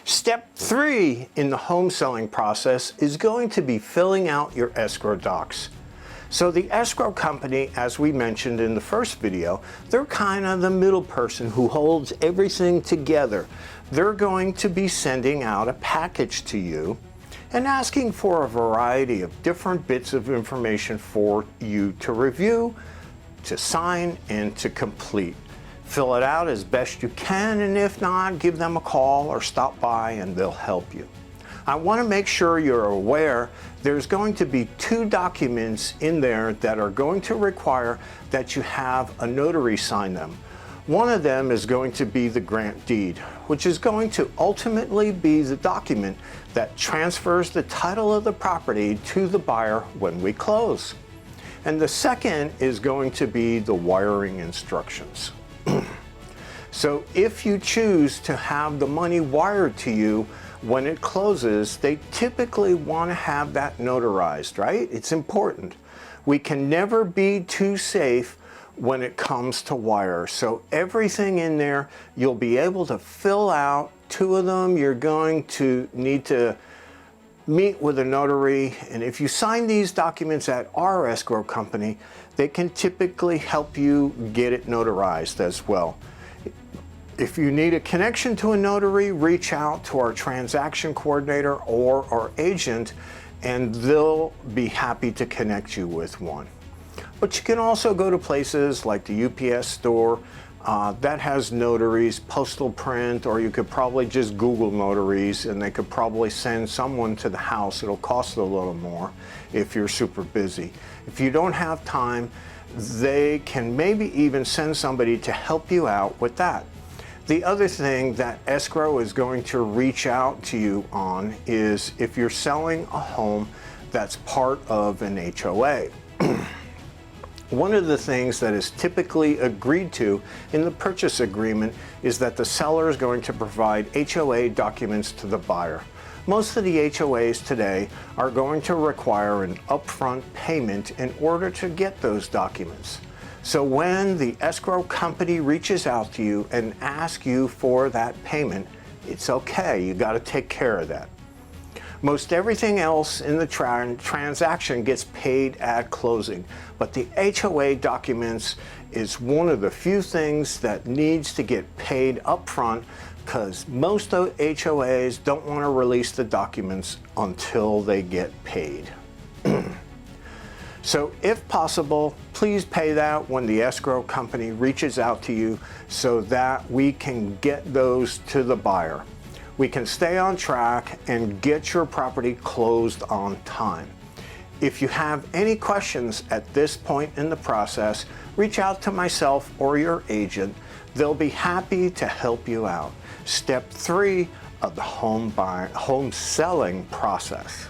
Step 3 in the home selling process is going to be filling out your escrow docs. So the escrow company, as we mentioned in the first video, they're kind of the middle person who holds everything together. They're going to be sending out a package to you and asking for a variety of different bits of information for you to review, to sign, and to complete. Fill it out as best you can, and if not, give them a call or stop by and they'll help you. I want to make sure you're aware there's going to be 2 documents in there that are going to require that you have a notary sign them. One of them is going to be the grant deed, which is going to ultimately be the document that transfers the title of the property to the buyer when we close. And the second is going to be the wiring instructions. So if you choose to have the money wired to you when it closes, they typically want to have that notarized, right? It's important. We can never be too safe when it comes to wire. So everything in there, you'll be able to fill out. 2 of them, you're going to need to meet with a notary, and if you sign these documents at our escrow company, they can typically help you get it notarized as well. If you need a connection to a notary, reach out to our transaction coordinator or our agent, and they'll be happy to connect you with one. But you can also go to places like the UPS store that has notaries, postal print, or you could probably just Google notaries and they could probably send someone to the house. It'll cost a little more if you're super busy. If you don't have time, they can maybe even send somebody to help you out with that. The other thing that escrow is going to reach out to you on is if you're selling a home that's part of an HOA. One of the things that is typically agreed to in the purchase agreement is that the seller is going to provide HOA documents to the buyer. Most of the HOAs today are going to require an upfront payment in order to get those documents. So when the escrow company reaches out to you and asks you for that payment, it's okay. You got to take care of that. Most everything else in the transaction gets paid at closing, but the HOA documents is one of the few things that needs to get paid up front because most of HOAs don't want to release the documents until they get paid. So if possible, please pay that when the escrow company reaches out to you so that we can get those to the buyer. We can stay on track and get your property closed on time. If you have any questions at this point in the process, reach out to myself or your agent. They'll be happy to help you out. Step 3 of the home selling process.